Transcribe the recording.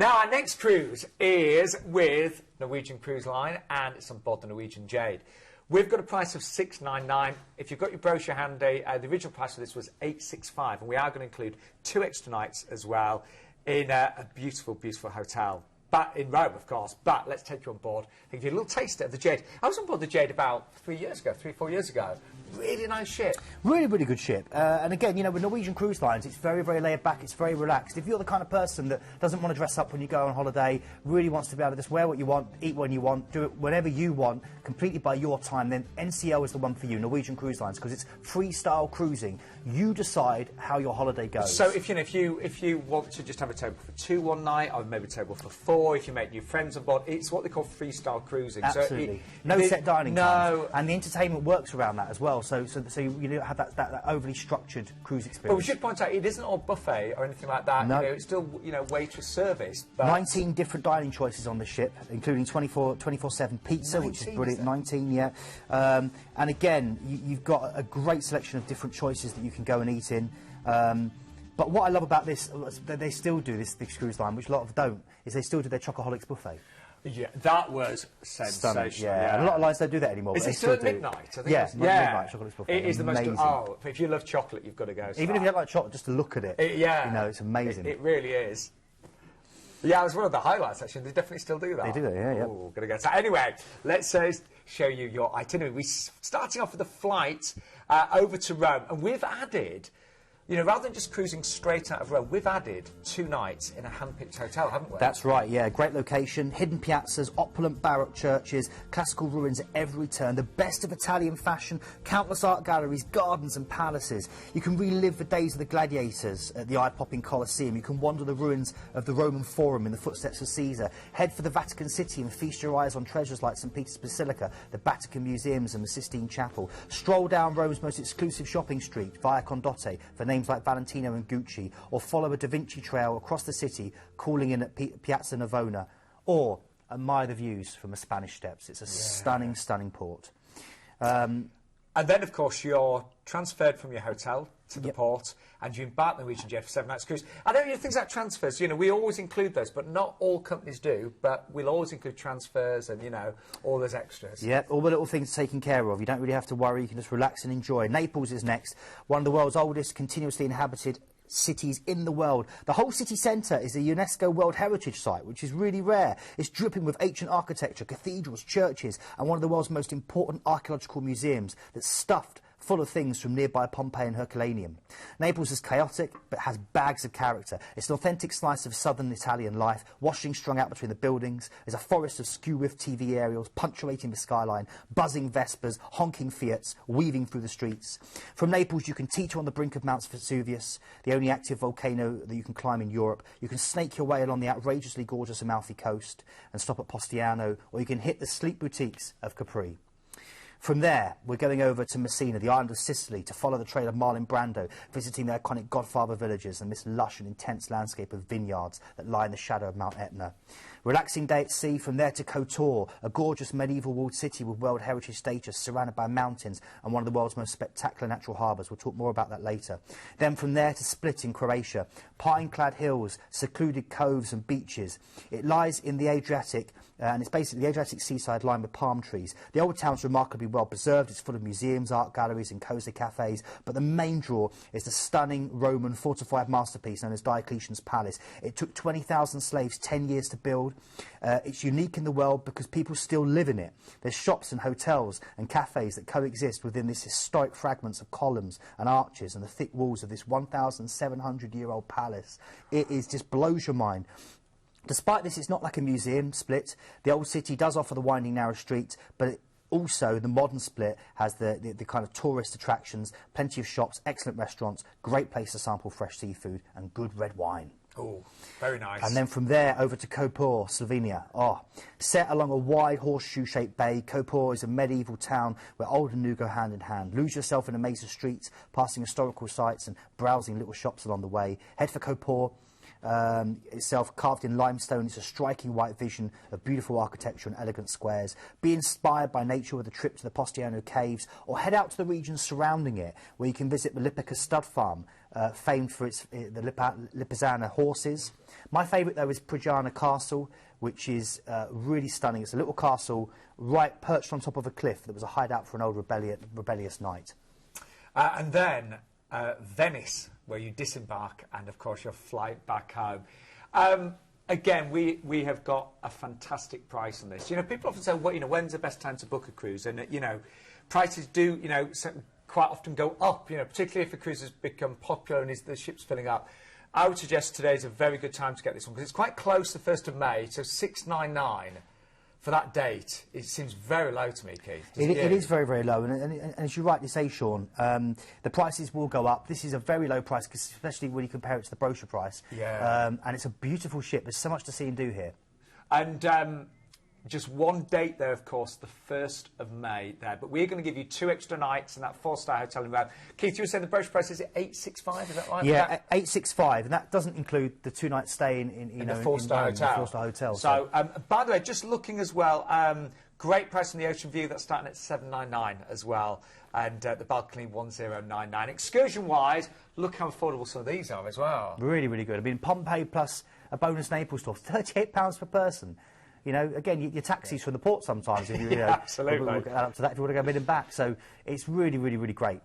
Now, our next cruise is with Norwegian Cruise Line, and it's on board the Norwegian Jade. We've got a price of $699. If you've got your brochure handy, the original price for this was $865, and we are going to include 2 extra nights as well in a beautiful, beautiful hotel. But in Rome, of course. But let's take you on board and give you a little taste of the Jade. I was on board the Jade about 4 years ago. Really nice ship. Really, really good ship. And again, you know, with Norwegian Cruise Lines, it's very, very laid back. It's very relaxed. If you're the kind of person that doesn't want to dress up when you go on holiday, really wants to be able to just wear what you want, eat when you want, do it whenever you want, completely by your time, then NCL is the one for you, Norwegian Cruise Lines, because it's freestyle cruising. You decide how your holiday goes. So if you want to just have a table for 2 one night, or maybe a table for 4, if you make new friends on board, it's what they call freestyle cruising. Absolutely. So no set dining times. And the entertainment works around that as well. So you don't have that overly structured cruise experience. But we should point out, it isn't all buffet or anything like that. No. You know, it's still, you know, waitress service. But 19 different dining choices on the ship, including 24/7 pizza, which is brilliant. 19, yeah. And again, you've got a great selection of different choices that you can go and eat in. But what I love about this, they still do this cruise line, which a lot of don't, is they still do their Chocoholics buffet. Yeah, that was sensational. Yeah. A lot of lines don't do that anymore. Is it still at midnight? I think yeah, midnight chocolate buffet. It is the most. Oh, if you love chocolate, you've got to go. Even if you don't like chocolate, just to look at it. Yeah, you know, it's amazing. It really is. Yeah, it was one of the highlights actually. They definitely still do that. They do that, yeah. Oh, gonna get that. Anyway, let's show you your itinerary. We're starting off with a flight over to Rome, and we've added. You know, rather than just cruising straight out of Rome, we've added 2 nights in a hand-picked hotel, haven't we? That's right, yeah. Great location, hidden piazzas, opulent Baroque churches, classical ruins at every turn, the best of Italian fashion, countless art galleries, gardens and palaces. You can relive the days of the gladiators at the eye-popping Colosseum. You can wander the ruins of the Roman Forum in the footsteps of Caesar. Head for the Vatican City and feast your eyes on treasures like St. Peter's Basilica, the Vatican Museums and the Sistine Chapel. Stroll down Rome's most exclusive shopping street, Via Condotte, for names like Valentino and Gucci, or follow a Da Vinci trail across the city, calling in at Piazza Navona, or admire the views from the Spanish Steps. It's a stunning, stunning port. And then, of course, you're transferred from your hotel to the port, and you embark the Norwegian Jade for 7 nights cruise. I know things like transfers, you know, we always include those, but not all companies do, but we'll always include transfers and, you know, all those extras. Yeah, all the little things taken care of. You don't really have to worry, you can just relax and enjoy. Naples is next, one of the world's oldest continuously inhabited cities in the world. The whole city centre is a UNESCO World Heritage Site, which is really rare. It's dripping with ancient architecture, cathedrals, churches, and one of the world's most important archaeological museums that's stuffed full of things from nearby Pompeii and Herculaneum. Naples is chaotic, but has bags of character. It's an authentic slice of southern Italian life, washing strung out between the buildings. There's a forest of skew-with TV aerials punctuating the skyline, buzzing Vespers, honking Fiats, weaving through the streets. From Naples, you can teeter on the brink of Mount Vesuvius, the only active volcano that you can climb in Europe. You can snake your way along the outrageously gorgeous Amalfi Coast and stop at Postiano, or you can hit the sleek boutiques of Capri. From there, we're going over to Messina, the island of Sicily, to follow the trail of Marlon Brando, visiting the iconic Godfather villages and this lush and intense landscape of vineyards that lie in the shadow of Mount Etna. Relaxing day at sea, from there to Kotor, a gorgeous medieval walled city with World Heritage status, surrounded by mountains and one of the world's most spectacular natural harbours. We'll talk more about that later. Then from there to Split in Croatia, pine-clad hills, secluded coves and beaches. It lies in the Adriatic, and it's basically the Adriatic seaside lined with palm trees. The old town's remarkably well preserved. It's full of museums, art galleries and cosy cafes, but the main draw is the stunning Roman fortified masterpiece known as Diocletian's Palace. It took 20,000 slaves 10 years to build. It's unique in the world because people still live in it. There's shops and hotels and cafes that coexist within these historic fragments of columns and arches and the thick walls of this 1,700-year-old palace. It just blows your mind. Despite this, it's not like a museum, Split. The old city does offer the winding narrow streets, but also the modern Split has the kind of tourist attractions, plenty of shops, excellent restaurants, great place to sample fresh seafood and good red wine. Oh, very nice. And then from there over to Koper, Slovenia. Oh, set along a wide horseshoe-shaped bay, Koper is a medieval town where old and new go hand in hand. Lose yourself in a maze of streets, passing historical sites and browsing little shops along the way. Head for Koper. Itself, carved in limestone, it's a striking white vision of beautiful architecture and elegant squares. Be inspired by nature with a trip to the Postiano caves, or head out to the regions surrounding it, where you can visit the Lipica stud farm, famed for the Lipizzaner horses. My favourite, though, is Prigiana Castle, which is really stunning. It's a little castle right perched on top of a cliff that was a hideout for an old rebellious knight. And then Venice, where you disembark and, of course, your flight back home. Again, we have got a fantastic price on this. You know, people often say, well, you know, when's the best time to book a cruise? And, you know, prices do, you know, quite often go up, you know, particularly if a cruise has become popular and the ship's filling up. I would suggest today is a very good time to get this one because it's quite close to the 1st of May, so 699 for that date. It seems very low to me, Keith. It is very, very low, and as you rightly say, Sean, the prices will go up. This is a very low price, especially when you compare it to the brochure price. Yeah. And it's a beautiful ship. There's so much to see and do here. And just one date there, of course, the 1st of May there. But we're going to give you 2 extra nights in that 4-star hotel in Rome. Keith, you were saying the brochure price is $865, is that right? Yeah, $865, and that doesn't include the 2-night stay in the 4-star hotel. So, by the way, just looking as well, great price on the Ocean View. That's starting at $799 as well. And the balcony, $1099. Excursion-wise, look how affordable some of these are as well. Really, really good. I mean, Pompeii plus a bonus Naples tour, £38 per person. You know, again, your taxis from the port sometimes. If you, Absolutely. We'll get that up to that if you want to go mid and back. So it's really, really, really great.